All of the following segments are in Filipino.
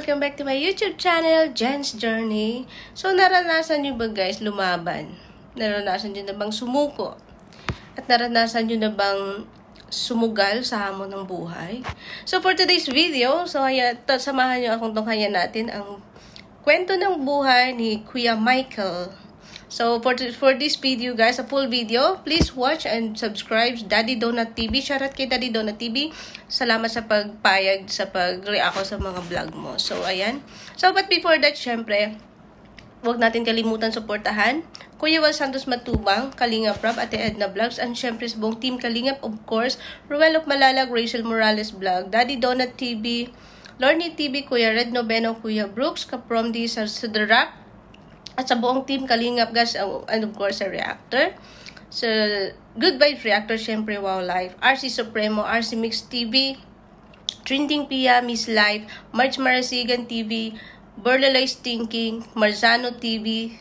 Welcome back to my YouTube channel, Jen's Journey. So, naranasan nyo ba guys lumaban? Naranasan nyo na bang sumuko? At naranasan nyo na bang sumugal sa hamon ng buhay? So, for today's video, samahan nyo akong tunghayan natin ang kwento ng buhay ni Kuya Michael. So, for this video guys, a full video, please watch and subscribe Daddy Donut TV. Shoutout kay Daddy Donut TV. Salamat sa pagpayag, sa pag-react sa mga vlog mo. So, ayan. So, but before that, syempre, huwag natin kalimutan suportahan Kuya Wal Santos Matubang, Kalingap Rob, Ate Edna Vlogs, and syempre sa buong team Kalingap, of course, Ruel of Malalag, Rachel Morales Vlog, Daddy Donut TV, Lorny TV, Kuya Red Noveno, Kuya Brooks, Kapromdi sa Sudarak, at sa buong team Kalingap guys, and of course sa Reactor, sa Good Vibes Reactor, syempre Wow Life, RC Supremo, RC Mix TV, Trending Pia, Miss Life, March Marasigan TV, Berlalay Stinking, Marzano TV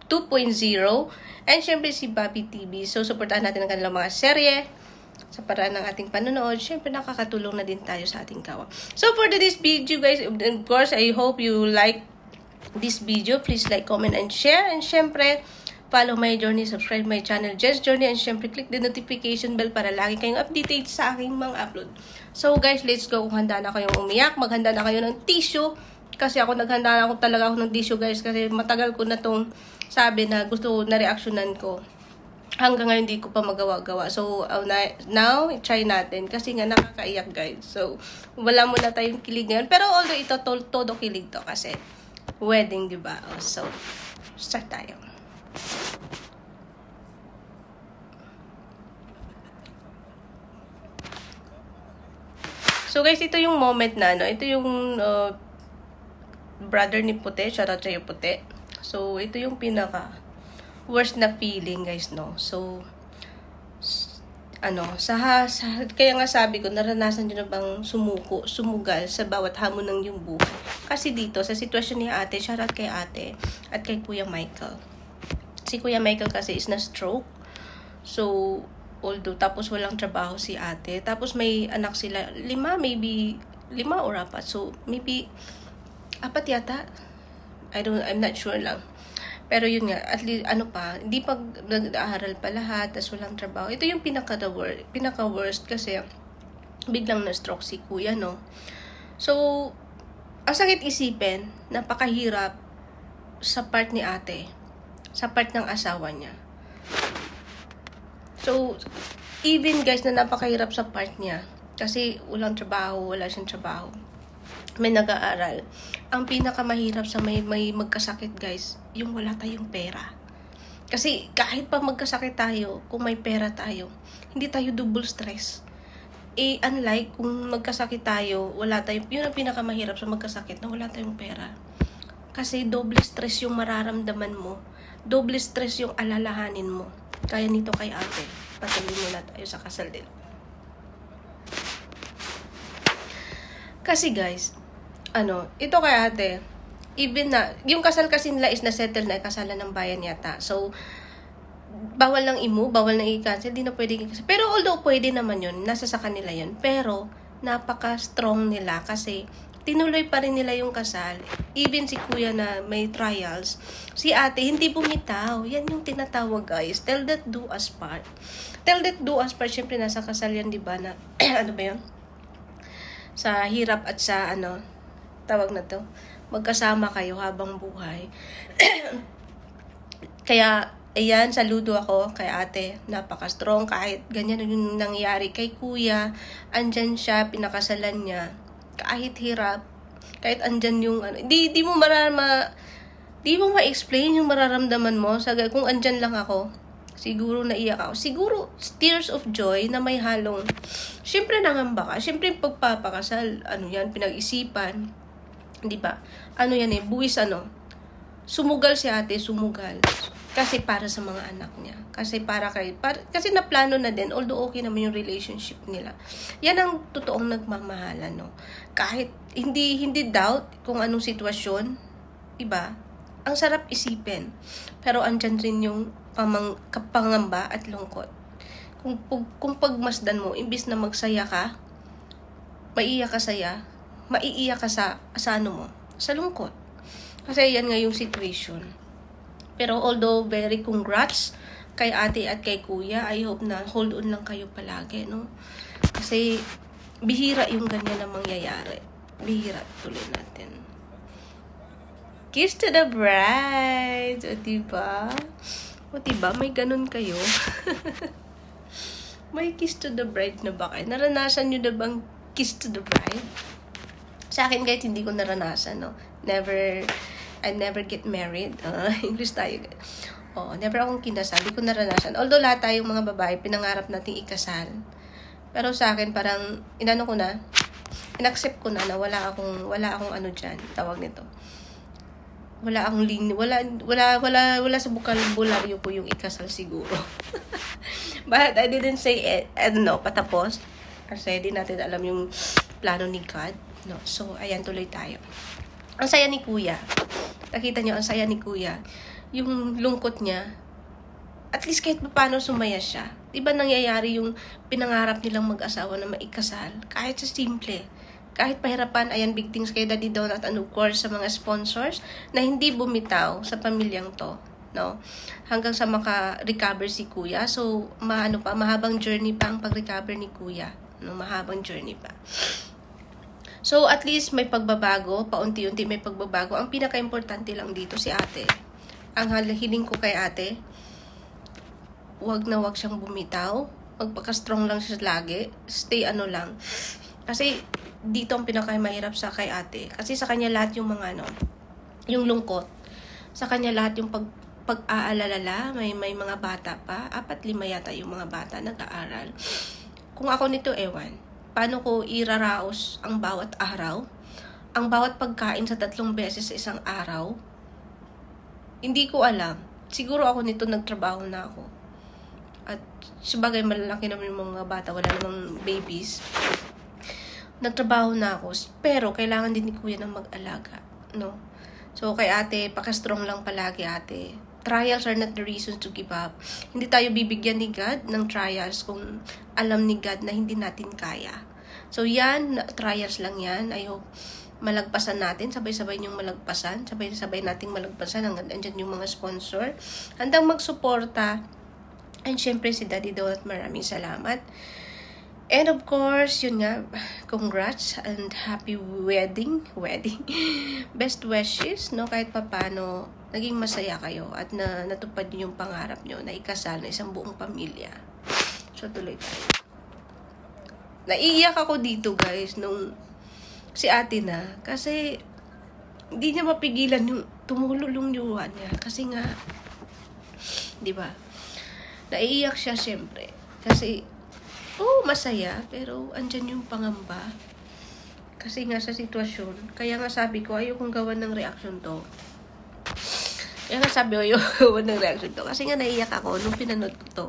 2.0, and syempre si Bobby TV. So, supportahan natin ang kanilang mga serye sa paraan ng ating panonood. Syempre, nakakatulong na din tayo sa ating kawa. So, for this video guys, of course, I hope you like this video. Please like, comment, and share. And syempre, follow my journey, subscribe my channel, Jen's Journey, and syempre, click the notification bell para lagi kayong updated sa aking mga upload. So, guys, let's go. Kung handa na kayong umiyak, maghanda na kayo ng tissue. Kasi ako naghanda na talaga ako ng tissue, guys. Kasi matagal ko na tong sabi na gusto na reaksyonan ko. Hanggang ngayon, hindi ko pa magawa-gawa. So, now, try natin. Kasi nga, nakakaiyak, guys. So, wala muna tayong kilig ngayon. Pero although ito, todo kilig to. Kasi, wedding, diba? So, start tayo. So, guys, ito yung moment na, no? Ito yung brother ni Puti. Shoutout sa'yo, Puti. So, ito yung pinaka-worst na feeling, guys, no? So, kaya nga sabi ko, naranasan nyo na bang sumugal sa bawat hamon ng yung buhay? Kasi dito, sa sitwasyon ni ate, shoutout kay ate at kay Kuya Michael. Si Kuya Michael kasi is na stroke. So, although, tapos walang trabaho si ate. Tapos may anak sila, 5 or 4. So, maybe, 4 yata. I'm not sure lang. Pero yun nga, at least, hindi pa nag-aaral pa lahat, tas walang trabaho. Ito yung pinaka-worst kasi biglang na-stroke si kuya, no? So, ang sakit isipin, napakahirap sa part ni ate, sa part ng asawa niya. So, even guys na napakahirap sa part niya, kasi walang trabaho, wala siyang trabaho. May nag-aaral. Ang pinakamahirap sa may magkasakit guys, yung wala tayong pera. Kasi kahit pa magkasakit tayo, kung may pera tayo, hindi tayo double stress. Unlike kung magkasakit tayo, wala tayong, yun ang pinakamahirap sa magkasakit na wala tayong pera. Kasi double stress yung mararamdaman mo. Double stress yung alalahanin mo. Kaya nito kay ate, patuloy muna tayo sa kasal din. Kasi guys, ito kay ate, even na, yung kasal kasi nila is na-settle na, kasalan ng bayan yata. So, bawal nang bawal nang i-cancel, di na pwede i-cancel. Pero although pwede naman yun, nasa sa kanila yun. Pero, napaka-strong nila kasi tinuloy pa rin nila yung kasal. Even si kuya na may trials, si ate hindi bumitaw. Yan yung tinatawag guys, tell that do us part. Tell that do us part, syempre nasa kasal yan, diba na, ano ba yun? Sa hirap at sa tawag na to, magkasama kayo habang buhay. Kaya, ayan, saludo ako kay ate. Napaka-strong kahit ganyan yung nangyari kay kuya. Andyan siya, pinakasalan niya. Kahit hirap, kahit andyan yung, di mo ma-explain yung mararamdaman mo. Kung andyan lang ako, siguro naiyak ako. Siguro, tears of joy na may halong, syempre nangamba ka. Syempre, pagpapakasal, yan, pinag-isipan. Diba? Buwis sumugal si ate, sumugal. Kasi para sa mga anak niya. Kasi kasi naplano na din, although okay naman yung relationship nila. Yan ang totoong nagmamahalan, no? Kahit hindi doubt kung anong sitwasyon, diba? Ang sarap isipin. Pero andyan rin yung pangamba at lungkot. Kung pagmasdan mo, imbis na magsaya ka, maiiyak ka saya, maiiyak ka sa ano mo, sa lungkot. Kasi yan nga yung situation. Pero although very congrats kay ate at kay kuya, I hope na hold on lang kayo palagi, no? Kasi bihira yung ganyan na mangyayari. Bihira, tuloy natin. Kiss to the bride! O diba? O diba, may ganun kayo? May kiss to the bride na ba kayo? Naranasan nyo na bang kiss to the bride? Sa akin guys, hindi ko naranasan, no? I never get married. English tayo. Never akong kinasal. Hindi ko naranasan. Although lahat tayong mga babae, pinangarap nating ikasal. Pero sa akin, parang, inaccept ko na wala akong ano dyan, tawag nito. Wala akong wala sa bukabularyo ko yung ikasal siguro. But I didn't say it, patapos. Kasi di natin alam yung plano ni God. No? So, ayan, tuloy tayo. Ang saya ni Kuya. Nakita niyo, ang saya ni Kuya. Yung lungkot niya, at least kahit paano sumaya siya. Diba nangyayari yung pinangarap nilang mag-asawa na maikasal? Kahit sa simple. Kahit pahirapan, ayan, big things kay Daddy Donut and of course sa mga sponsors na hindi bumitaw sa pamilyang to. No? Hanggang sa maka-recover si Kuya. So, mahabang journey pa ang pag-recover ni Kuya. No? Mahabang journey pa. So, at least may pagbabago, paunti-unti may pagbabago. Ang pinaka-importante lang dito si ate. Ang hiling ko kay ate, wag na wag siyang bumitaw. Magpaka-strong lang siya lagi. Stay lang. Kasi, dito ang pinaka-mahirap sa kay ate. Kasi sa kanya lahat yung mga yung lungkot. Sa kanya lahat yung pag-aalala. May mga bata pa. 4-5 yata yung mga bata nag-aaral. Kung ako nito, ewan. Paano ko iraraos ang bawat araw? Ang bawat pagkain sa 3 beses sa isang araw? Hindi ko alam. Siguro ako nito nagtrabaho na ako. At sabagay malalaki naman yung mga bata. Wala namang babies. Nagtrabaho na ako. Pero kailangan din ni Kuya ng mag-alaga. No? So kay ate, paka-strong lang palagi ate. Trials are not the reasons to give up. Hindi tayo bibigyan ni God ng trials kung alam ni God na hindi natin kaya. So yan, trials lang yan. I hope malagpasan natin. Sabay-sabay niyong malagpasan. Sabay-sabay nating malagpasan. Andyan yung mga sponsor. Handang magsuporta. And syempre si Daddy Donut, maraming salamat. And of course, yun nga, congrats and happy wedding. Best wishes, no? Kahit papano, naging masaya kayo at natupad niyo yung pangarap niyo na ikasal na isang buong pamilya. So, tuloy tayo. Naiiyak ako dito, guys, nung si ate na. Kasi, hindi niya mapigilan yung tumulong luha niya. Kasi nga, di ba? Naiiyak siya, syempre. Kasi, masaya, pero andyan yung pangamba. Kasi nga sa sitwasyon, kaya nga sabi ko, ayokong gawan ng reaction to. Kaya nga sabi ko, ayokong gawan ng reaction to. Kasi nga naiyak ako nung pinanood ko to.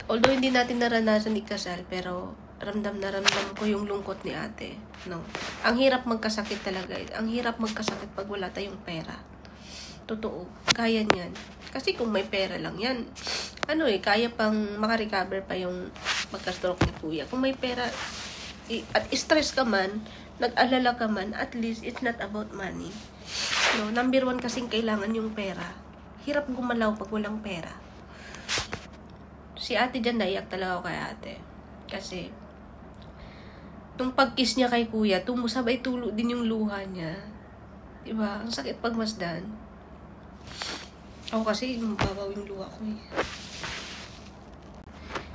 Although hindi natin naranasan ikasal, pero ramdam na ramdam ko yung lungkot ni ate. No? Ang hirap magkasakit talaga. Ang hirap magkasakit pag wala tayong pera. Totoo. Kaya niyan. Kasi kung may pera lang yan, kaya pang makarecover pa yung magka-stroke ni Kuya. Kung may pera, at stress ka man, nag-alala ka man, at least it's not about money. No, number 1 kasing kailangan yung pera. Hirap gumalaw pag walang pera. Si ate dyan, naiyak talaga ako kay ate. Kasi, nung pag-kiss niya kay Kuya, sabay tulo din yung luha niya. Diba? Ang sakit pagmasdan. Ako kasi, mababaw yung luha ko eh.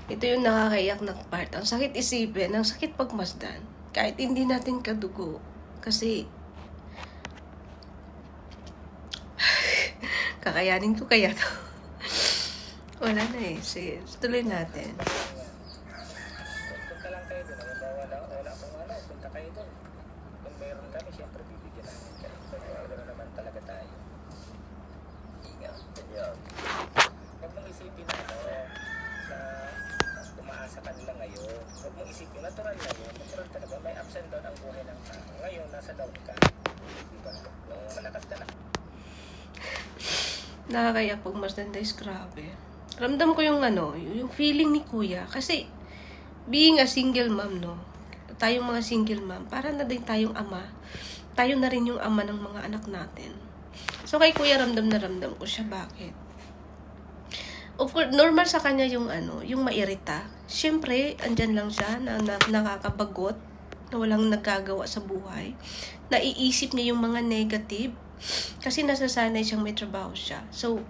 Ito yung nakakaiyak na part. Ang sakit isipin, ang sakit pagmasdan. Kahit hindi natin kadugo. Kasi, kakayanin ko kaya to. Wala na eh. Sige, tuloy natin. Punta lang kayo doon. Wala akong punta kayo doon. Kung meron kami, siyempre bibigyan namin kayo. Pero naman talaga tayo. Huwag mong isipin na umaasa ka nila ngayon. Huwag mong isipin, natural na yun. Natural talaga, may ups and down ang buhay ng tao. Ngayon, nasa down ka. Diba? Nung malakas ka na. Nakakaya pag mas grabe. Ramdam ko yung yung feeling ni Kuya. Kasi, being a single mom, no? tayong mga single mom, para na din tayong ama. Tayo na rin yung ama ng mga anak natin. So, kay kuya, ramdam na ramdam ko siya. Bakit? Of course, normal sa kanya yung yung mairita. Siyempre, andyan lang siya na nakakabagot, na walang nagagawa sa buhay. Naiisip niya yung mga negative. Kasi nasasanay siyang may trabaho siya. So,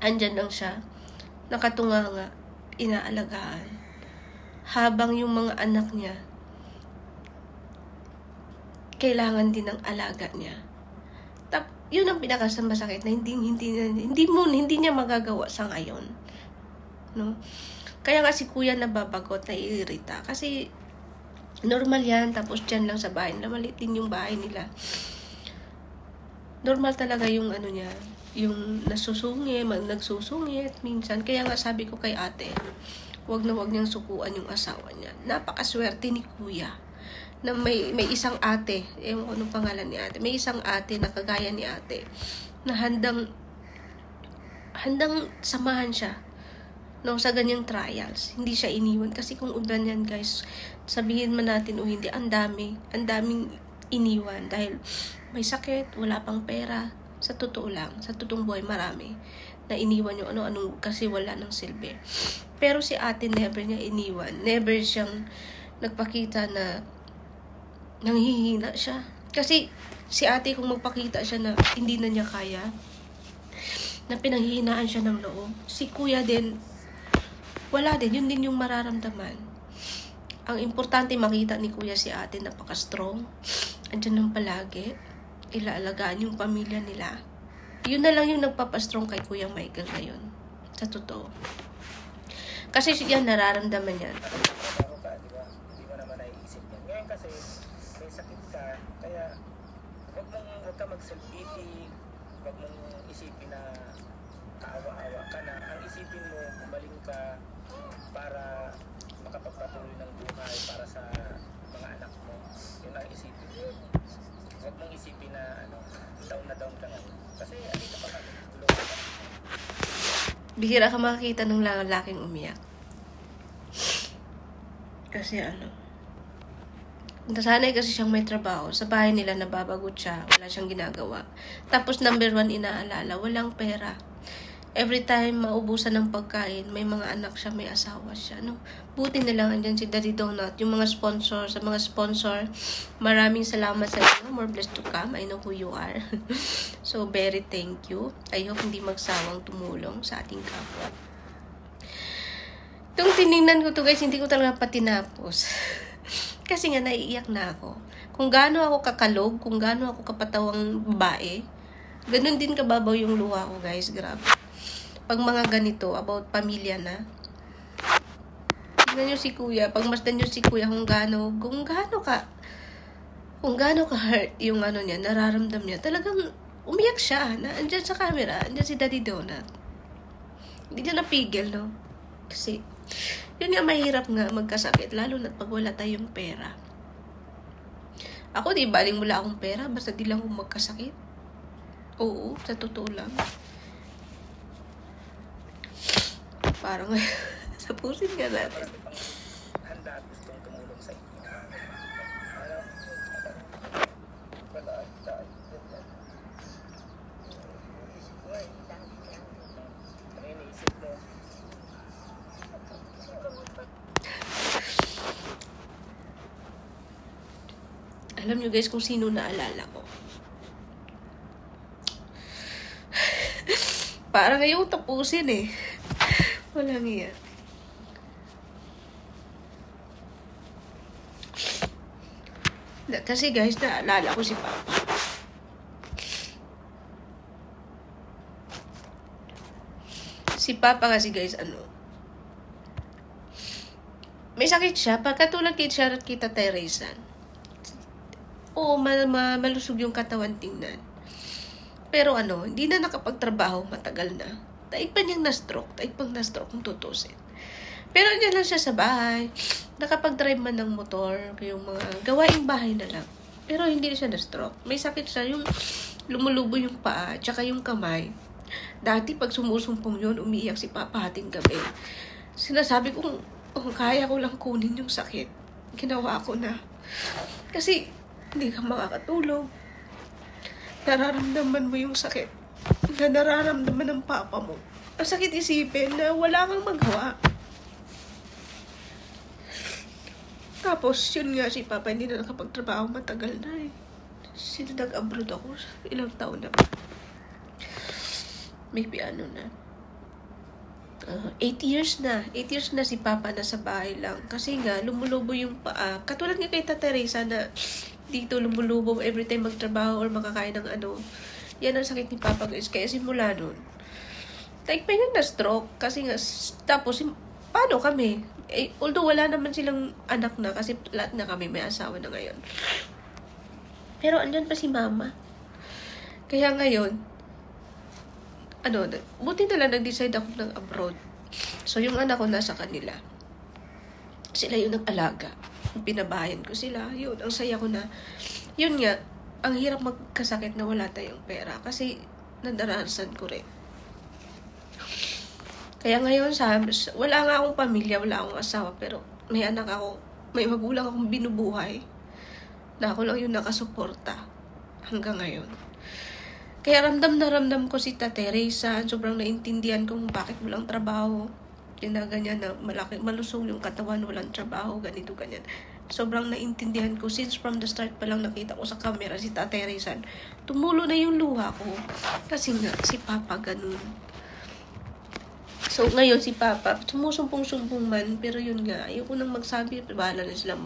andyan lang siya. Nakatunga nga, inaalagaan. Habang yung mga anak niya, kailangan din ng alaga niya. Yun ang pinakamasakit na hindi niya magagawa sa ngayon. No? Kaya nga si kuya nababagot, naiirita. Kasi normal yan, tapos dyan lang sa bahay nila. Maliit din yung bahay nila. Normal talaga yung niya, yung nagsusungit minsan. Kaya nga sabi ko kay ate, wag na wag niyang sukuan yung asawa niya. Napakaswerte ni kuya na may isang ate, ewan ko anong pangalan ni ate, may isang ate na kagaya ni ate, na handang samahan siya, no, sa ganyang trials. Hindi siya iniwan. Kasi kung ulan yan, guys, sabihin man natin o hindi, ang daming iniwan. Dahil may sakit, wala pang pera. Sa totoo lang, sa totoong buhay, marami na iniwan yung ano-anong kasi wala ng silbi. Pero si ate never niya iniwan. Never siyang nagpakita na nanghihina siya. Kasi si ate kung magpakita siya na hindi na niya kaya, na pinanghihinaan siya ng loob, si kuya din, wala din. Yun din yung mararamdaman. Ang importante makita ni kuya si ate napaka-strong. Andyan ng palagi. Ilaalagaan yung pamilya nila. Yun na lang yung nagpapastrong kay Kuya Michael ngayon. Sa totoo. Kasi siya nararamdaman yan. Trabaho ka, di ba? Hindi mo naman naiisip yan. Ngayon kasi, may sakit ka, kaya huwag ka mag-self-pity, huwag mong isipin na kaawa-awa ka na. Ang isipin mo, gumaling ka para makapagpatuloy ng buhay para sa mga anak mo. Yun ang isipin mo. Huwag mong isipin na down na down ka nga. Kasi andito pa kami. Bihira ka makakita ng lalaking umiyak. Kasi nasanay kasi siyang may trabaho. Sa bahay nila nababagot siya. Wala siyang ginagawa. Tapos number 1 inaalala, walang pera. Every time maubusan ng pagkain, may mga anak siya, may asawa siya. No? Buti na lang andyan si Daddy Donut. Yung mga sponsor, maraming salamat sa inyo. More blessed to come. I know who you are. So, very thank you. I hope hindi magsawang tumulong sa ating kapwa. Itong tinignan ko to guys, hindi ko talaga pa tinapos. Kasi nga, naiiyak na ako. Kung gaano ako kakalog, kung gaano ako kapatawang babae, ganun din kababaw yung luha ko guys. Grabe. Pag mga ganito, about pamilya na, tignan nyo si kuya, pagmasdan nyo si kuya kung gaano ka hurt yung niya, nararamdam niya, talagang umiyak siya, na andyan sa camera, andyan si Daddy Donut. Hindi niya napigil, no? Kasi, yun nga mahirap nga magkasakit, lalo na pag wala tayong pera. Ako, di baling wala akong pera, basta di lang akong magkasakit. Oo, sa totoo lang. Parang sa pusin nga natin. Handa at gustong tumulong sa inyo. Alam nyo guys kung sino naalala ko. Parang ngayon tapusin eh. Walang iya. Kasi guys, naalala ko si Papa. Si Papa kasi guys, may sakit siya. Pagkatulad kay Charot kita Teresan. Oo, malusog yung katawan tingnan. Pero hindi na nakapagtrabaho, matagal na. Taig pa niyang na-stroke kung tutusin. Pero andyan lang siya sa bahay. Nakapag-drive man ng motor, yung mga gawaing bahay na lang. Pero hindi siya na-stroke. May sakit siya, yung lumulubo yung paa, tsaka yung kamay. Dati pag sumusumpong yun, umiiyak si Papa hating gabi. Sinasabi kong, kaya ko lang kunin yung sakit. ginawa ko na. Kasi, hindi ka makakatulog. Nararamdaman mo yung sakit na nararamdaman ng papa mo. Ang sakit isipin na wala kang magawa. Tapos, yun nga si papa, hindi na nakapagtrabaho, matagal na eh. Nag-abroad ako, ilang taon na ba? Maybe 8 years na. 8 years na si papa nasa bahay lang. Kasi nga, lumulubo yung paa. Katulad nga kay Tata Teresa na dito lumulubo every time magtrabaho or makakain ng ano. Yan ang sakit ni papa guys. Kaya simula nun, like pa na stroke. Kasi nga, tapos, paano kami? Eh, although wala naman silang anak na kasi lahat na kami may asawa na ngayon. Pero andyan pa si mama. Kaya ngayon, buti na lang nag-decide ako ng abroad. So, yung anak ko nasa kanila. Sila yung nag-alaga. Pinabayan ko sila. Yun, ang saya ko na. Yun nga, ang hirap magkasakit na wala tayong pera. Kasi, nadaranasan ko rin. Kaya ngayon, wala nga akong pamilya, wala akong asawa. Pero, may anak ako, may magulang akong binubuhay. Na ako lang yung nakasuporta hanggang ngayon. Kaya ramdam na ramdam ko si Tata Teresa. Sobrang naintindihan kung bakit walang trabaho. Ganyan na malusog yung katawan, walang trabaho, ganito, ganyan. Sobrang naintindihan ko. Since from the start pa lang nakita ko sa camera si Tata Teresa, tumulo na yung luha ko. Kasi nga, si Papa ganun. So, ngayon si Papa, sumusumpong-sumpong man, pero yun nga, ayoko nang magsabi, bahala na silang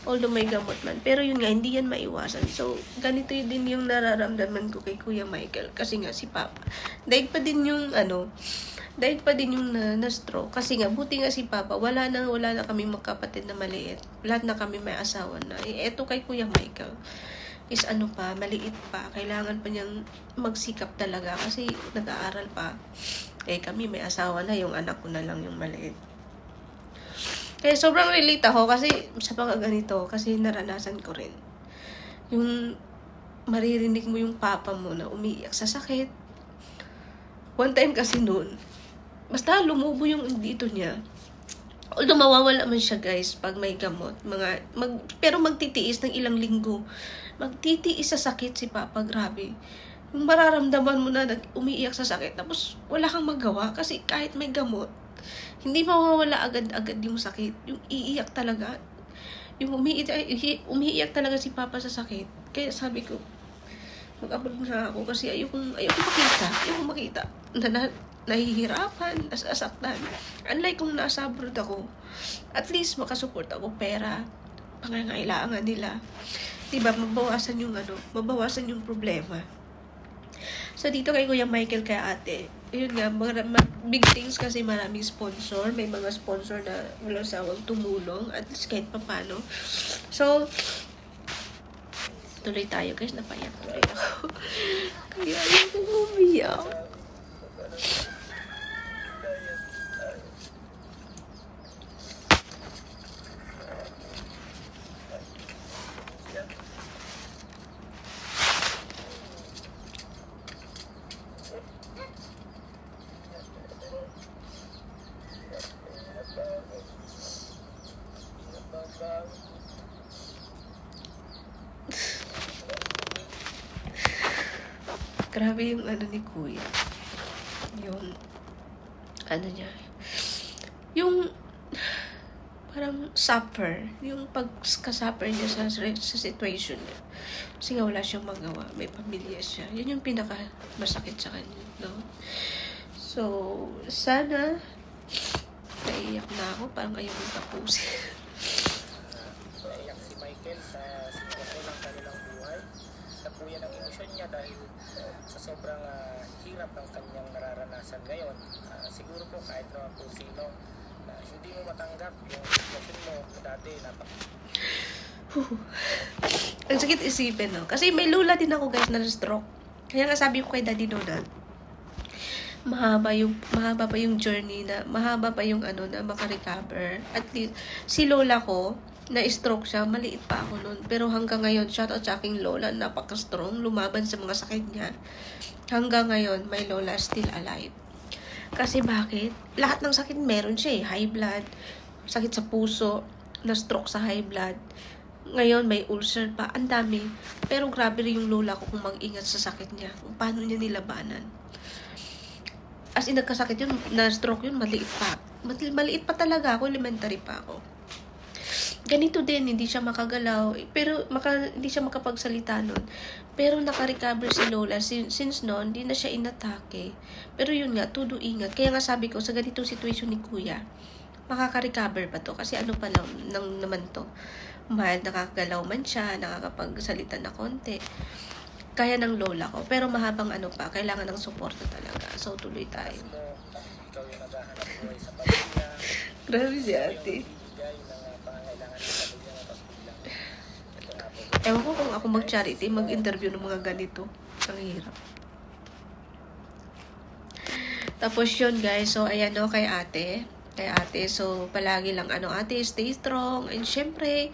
although may gamot man. Pero yun nga, hindi yan maiwasan. So, ganito din yung nararamdaman ko kay Kuya Michael. Kasi nga, si Papa, dahil pa din yung na-stroke. Kasi nga, buti nga si Papa, wala na kami magkapatid na maliit. Lahat na kami may asawa na. Eto kay Kuya Michael, is maliit pa. Kailangan pa niyang magsikap talaga kasi nag-aaral pa. Kami may asawa na, yung anak ko na lang yung maliit. Kaya sobrang relate ako kasi sa mga ganito, kasi naranasan ko rin. Yung maririnig mo yung papa mo na umiiyak sa sakit. One time kasi noon, basta lumubo yung dito niya. Although mawawala man siya guys pag may gamot. Pero magtitiis ng ilang linggo. Magtitiis sa sakit si papa, grabe. Yung mararamdaman mo na umiiyak sa sakit, tapos wala kang magawa kasi kahit may gamot, hindi mawawala agad-agad yung sakit. Yung iiyak talaga. Yung umiiyak talaga si Papa sa sakit. Kaya sabi ko, mag-abroad na ako kasi ayokong makita. Nahihirapan, nasasaktan. Unlike kung nasa abroad ako, at least makasupport ako pera, pangangailangan nila. Diba, mabawasan yung problema. So, dito kay Kuya Michael, kay ate, yun nga, big things kasi maraming sponsor. May mga sponsor na walang sawang tumulong, at least kahit papano. So, tuloy tayo guys, napayak tuloy ako. Kaya yung umiyak. Grabe yung ni Kuya. Yung niya. Yung parang suffer. Yung pagka-suffer niya sa situation niya. Kasi nga wala siyang magawa. May pamilya siya. Yun yung pinaka-masakit sa kanya. No? So, sana naiyak na ako. Parang ayaw mong tapusin. Naiyak si Michael sa sitwasyon ng kanilang buhay. Napuyan ang emosyon niya dahil sa sobrang hirap ng kanyang nararanasan ngayon. Siguro po kahit naman po sino na hindi mo matanggap yung sitwasyon mo dati Ang sakit isipin, no? Kasi may lula din ako guys na stroke. Kaya nga sabi ko kay Daddy Donald, mahaba pa yung journey na, mahaba pa yung na makarecover. At least, si lola ko, na-stroke siya, maliit pa ako noon. Pero hanggang ngayon, shoutout sa aking lola, napaka-strong, lumaban sa mga sakit niya. Hanggang ngayon, my lola still alive. Kasi bakit? Lahat ng sakit meron siya eh. High blood, sakit sa puso, na-stroke sa high blood. Ngayon, may ulcer pa. Ang dami. Pero grabe rin yung lola ko kung mag-ingat sa sakit niya. Kung paano niya nilabanan. As in, nagkasakit yun, na-stroke yun, maliit pa. Maliit pa talaga ako, elementary pa ako. Ganito din, hindi siya makagalaw. Pero hindi siya makapagsalita nun. Pero naka-recover si lola. Since noon, hindi na siya inatake. Pero yun nga, todo ingat. Kaya nga sabi ko, sa ganitong situation ni kuya, makaka-recover pa to. Kasi ano pa naman to. Mahal, nakakagalaw man siya, nakakapagsalita na konti. Kaya ng lola ko. Pero mahabang ano pa, kailangan ng suporta talaga. So, tuloy tayo. Ikaw yung naghahanap buhay sa pamilya. Grabe si ate. Bigay ng pangangailangan sa pamilya ng pagbilang. Ito nga po. Ewan ko kung ako mag-charity, mag-interview ng mga ganito. Ang hirap. Tapos yun guys, so ayan o kay ate. So palagi lang ate, stay strong. And syempre,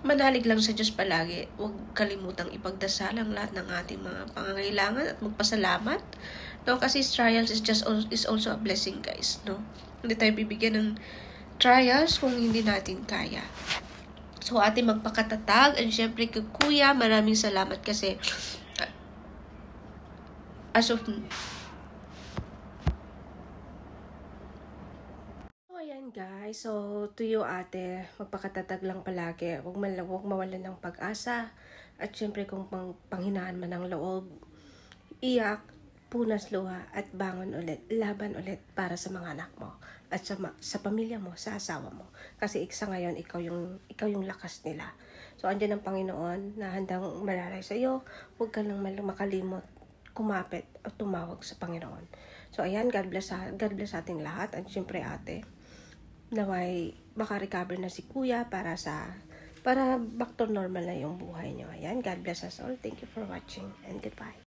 manalig lang sa Diyos palagi. Huwag kalimutang ipagdasal ang lahat ng ating mga pangangailangan at magpasalamat. No, kasi trials is also a blessing guys, no? Hindi tayo bibigyan ng trials kung hindi natin kaya. So ate, magpakatatag. And syempre kay kuya, maraming salamat kasi as of ayan guys, so to you ate, magpakatatag lang palagi. Huwag mawalan ng pag-asa. At syempre kung panghinaan man ng loob, iyak, punas luha, at bangon ulit, laban ulit para sa mga anak mo. At sa pamilya mo, sa asawa mo. Kasi sa ngayon, ikaw yung lakas nila. So andyan ang Panginoon na handang malalay sa iyo. Huwag ka lang makalimot, kumapit at tumawag sa Panginoon. So ayan, God bless ating lahat. At syempre ate, naway maka-recover na si kuya para back to normal na yung buhay niyo. Ayan, God bless us all. Thank you for watching and goodbye.